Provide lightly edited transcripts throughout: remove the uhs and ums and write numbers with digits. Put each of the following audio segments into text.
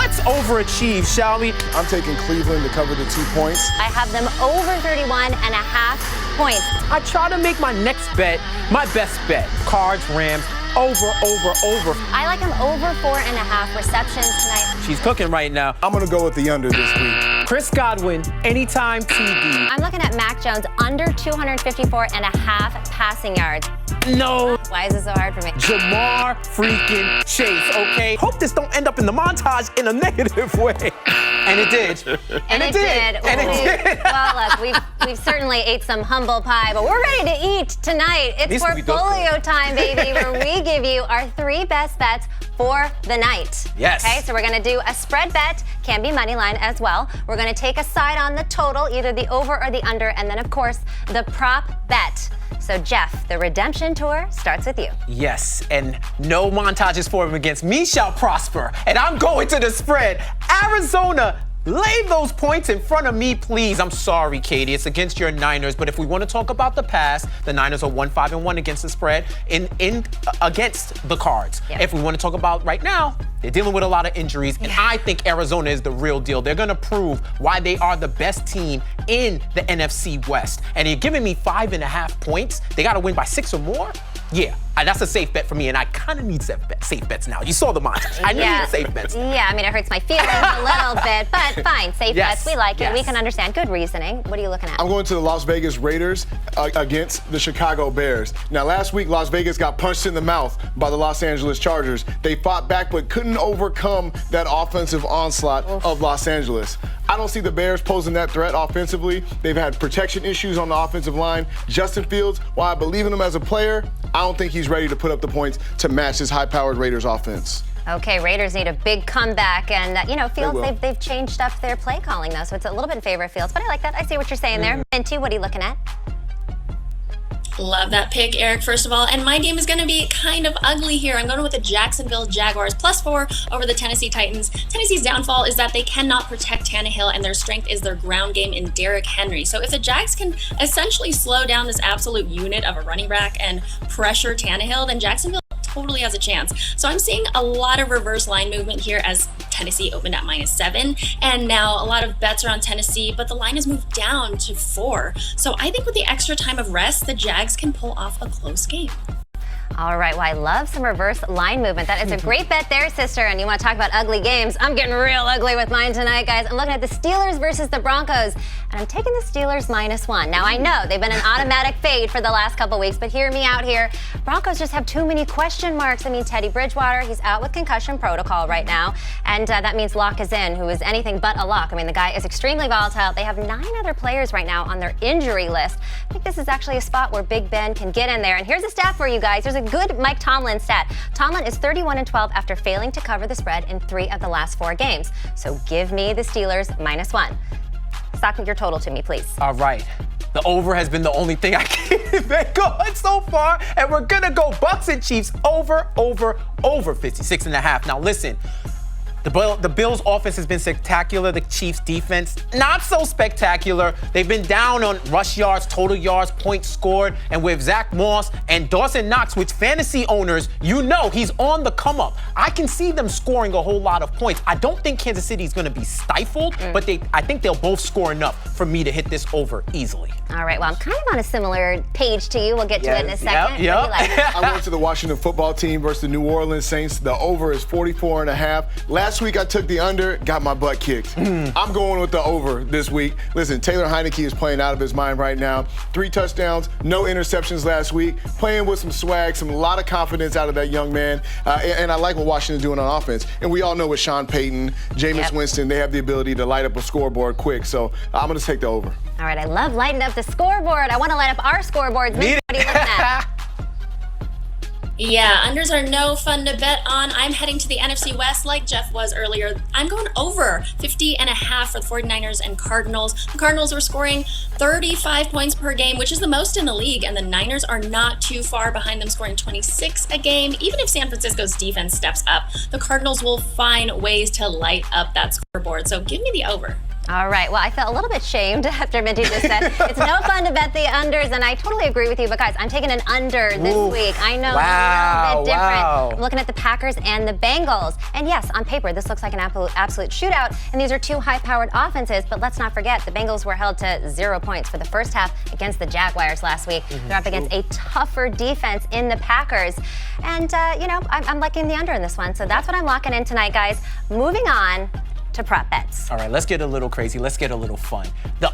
Let's overachieve, shall we? I'm taking Cleveland to cover the 2 points. I have them over 31.5 points. I try to make my next bet my best bet. Cards, Rams, over. I like them over 4.5 receptions tonight. She's cooking right now. I'm going to go with the under this week. Chris Godwin, anytime TD. I'm looking at Mac Jones under 254.5 passing yards. No. Why is this so hard for me? Jamar freaking Chase, okay? Hope this don't end up in the montage in a negative way. And it did. And it did. Well, look, we've certainly ate some humble pie, but we're ready to eat tonight. It's portfolio time, baby, where we give you our 3 best bets for the night. Yes. Okay, so we're going to do a spread bet, can be money line as well. We're going to take a side on the total, either the over or the under, and then, of course, the prop bet. So, Jeff, the redemption tour starts with you. Yes, and no montages for him against me shall prosper. And I'm going to the spread. Arizona, lay those points in front of me, please. I'm sorry, Katie. It's against your Niners. But if we want to talk about the past, the Niners are 1-5-1 against the spread against the Cards. Yep. If we want to talk about right now, they're dealing with a lot of injuries. And I think Arizona is the real deal. They're going to prove why they are the best team in the NFC West. And you're giving me 5.5 points. They got to win by 6 or more. Yeah, that's a safe bet for me, and I kind of need safe bets now. You saw the montage. I need safe bets. Yeah, I mean, it hurts my feelings a little bit, but fine. Safe bets, we like it. We can understand. Good reasoning. What are you looking at? I'm going to the Las Vegas Raiders against the Chicago Bears. Now, last week, Las Vegas got punched in the mouth by the Los Angeles Chargers. They fought back, but couldn't overcome that offensive onslaught of Los Angeles. I don't see the Bears posing that threat offensively. They've had protection issues on the offensive line. Justin Fields, while I believe in him as a player, I don't think he's ready to put up the points to match his high-powered Raiders offense. Okay, Raiders need a big comeback, and Fields, they've changed up their play calling though, so it's a little bit in favor of Fields. But I like that. I see what you're saying there. Minty, what are you looking at? Love that pick, Eric, first of all. And my game is going to be kind of ugly here. I'm going with the Jacksonville Jaguars +4 over the Tennessee Titans. Tennessee's downfall is that they cannot protect Tannehill, and their strength is their ground game in Derrick Henry. So if the Jags can essentially slow down this absolute unit of a running back and pressure Tannehill, then Jacksonville totally has a chance. So I'm seeing a lot of reverse line movement here as Tennessee opened at -7, and now a lot of bets are on Tennessee, but the line has moved down to 4. So I think with the extra time of rest, the Jags can pull off a close game. All right, well, I love some reverse line movement. That is a great bet there, sister. And you want to talk about ugly games? I'm getting real ugly with mine tonight, guys. I'm looking at the Steelers versus the Broncos, and I'm taking the Steelers -1. Now, I know they've been an automatic fade for the last couple weeks, but hear me out here. Broncos just have too many question marks. I mean, Teddy Bridgewater, he's out with concussion protocol right now, and that means Lock is in, who is anything but a lock. I mean, the guy is extremely volatile. They have 9 other players right now on their injury list. I think this is actually a spot where Big Ben can get in there. And here's a stat for you guys. There's a good Mike Tomlin stat. Tomlin is 31-12 after failing to cover the spread in 3 of the last 4 games. So give me the Steelers -1. Stock your total to me, please. All right. The over has been the only thing I can bet going so far, and we're gonna go Bucks and Chiefs over 56.5. Now listen, the Bills' offense has been spectacular. The Chiefs' defense, not so spectacular. They've been down on rush yards, total yards, points scored. And with Zach Moss and Dawson Knox, with fantasy owners, he's on the come up. I can see them scoring a whole lot of points. I don't think Kansas City is going to be stifled, but I think they'll both score enough for me to hit this over easily. All right, well, I'm kind of on a similar page to you. We'll get to it in a second. Yep. What do you like? I went to the Washington football team versus the New Orleans Saints. The over is 44.5. Last week I took the under, got my butt kicked. I'm going with the over this week. Listen, Taylor Heineke is playing out of his mind right now. 3 touchdowns, no interceptions last week. Playing with some swag, a lot of confidence out of that young man. And I like what Washington's doing on offense. And we all know with Sean Payton, Jameis Winston, they have the ability to light up a scoreboard quick. So I'm going to take the over. All right, I love lighting up the scoreboard. I want to light up our scoreboards. What are you looking at? Yeah, unders are no fun to bet on. I'm heading to the NFC West like Jeff was earlier. I'm going over 50.5 for the 49ers and Cardinals. The Cardinals were scoring 35 points per game, which is the most in the league, and the Niners are not too far behind them, scoring 26 a game. Even if San Francisco's defense steps up, the Cardinals will find ways to light up that scoreboard. So give me the over. All right. Well, I felt a little bit shamed after Minty just said it's no fun to bet the unders, and I totally agree with you. But guys, I'm taking an under this week. I know, a little bit different. I'm looking at the Packers and the Bengals, and yes, on paper this looks like an absolute shootout, and these are two high-powered offenses. But let's not forget the Bengals were held to 0 points for the first half against the Jaguars last week. They're up against a tougher defense in the Packers, and I'm liking the under in this one. So that's what I'm locking in tonight, guys. Moving on to prop bets. All right, let's get a little crazy. Let's get a little fun. The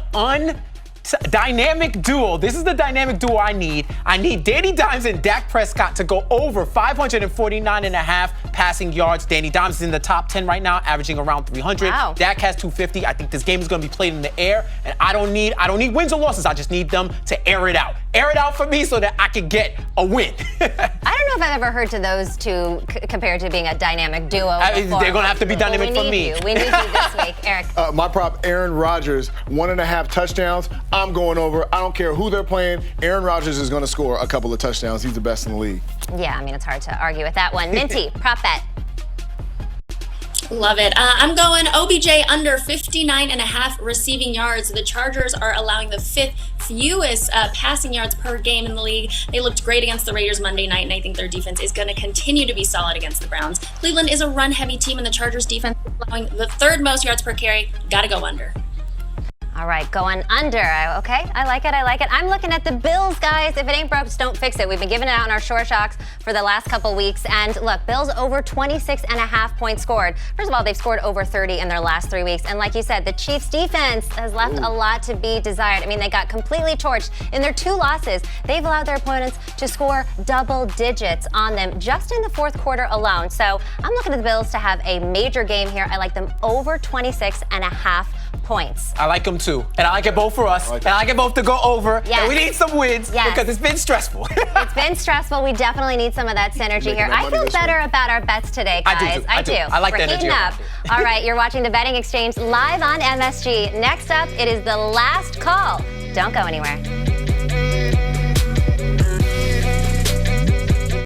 dynamic duo. This is the dynamic duo I need. I need Danny Dimes and Dak Prescott to go over 549.5 passing yards. Danny Dimes is in the top 10 right now, averaging around 300. Wow. Dak has 250. I think this game is going to be played in the air, and I don't need wins or losses. I just need them to air it out. Air it out for me so that I can get a win. I don't know if I've ever heard to those two compared to being a dynamic duo. They're going to have to be dynamic for me. We need you this week, Eric. My prop, Aaron Rodgers, 1.5 touchdowns. I'm going over. I don't care who they're playing. Aaron Rodgers is going to score a couple of touchdowns. He's the best in the league. Yeah, I mean, it's hard to argue with that one. Minty, prop bet. Love it. I'm going OBJ under 59.5 receiving yards. The Chargers are allowing the 5th fewest passing yards per game in the league. They looked great against the Raiders Monday night, and I think their defense is going to continue to be solid against the Browns. Cleveland is a run-heavy team, and the Chargers defense is allowing the 3rd most yards per carry. Got to go under. All right, going under. Okay, I like it. I'm looking at the Bills, guys. If it ain't broke, just don't fix it. We've been giving it out in our short shocks for the last couple weeks. And look, Bills over 26.5 points scored. First of all, they've scored over 30 in their last 3 weeks. And like you said, the Chiefs defense has left a lot to be desired. I mean, they got completely torched. In their 2 losses, they've allowed their opponents to score double digits on them just in the 4th quarter alone. So I'm looking at the Bills to have a major game here. I like them over 26.5 points. I like them too. And I like it both for us. And I like it both to go over. Yes. And we need some wins because it's been stressful. It's been stressful. We definitely need some of that synergy here. I feel better about our bets today, guys. I do. I like We're the energy. heating up. All right, you're watching The Betting Exchange live on MSG. Next up, it is the last call. Don't go anywhere.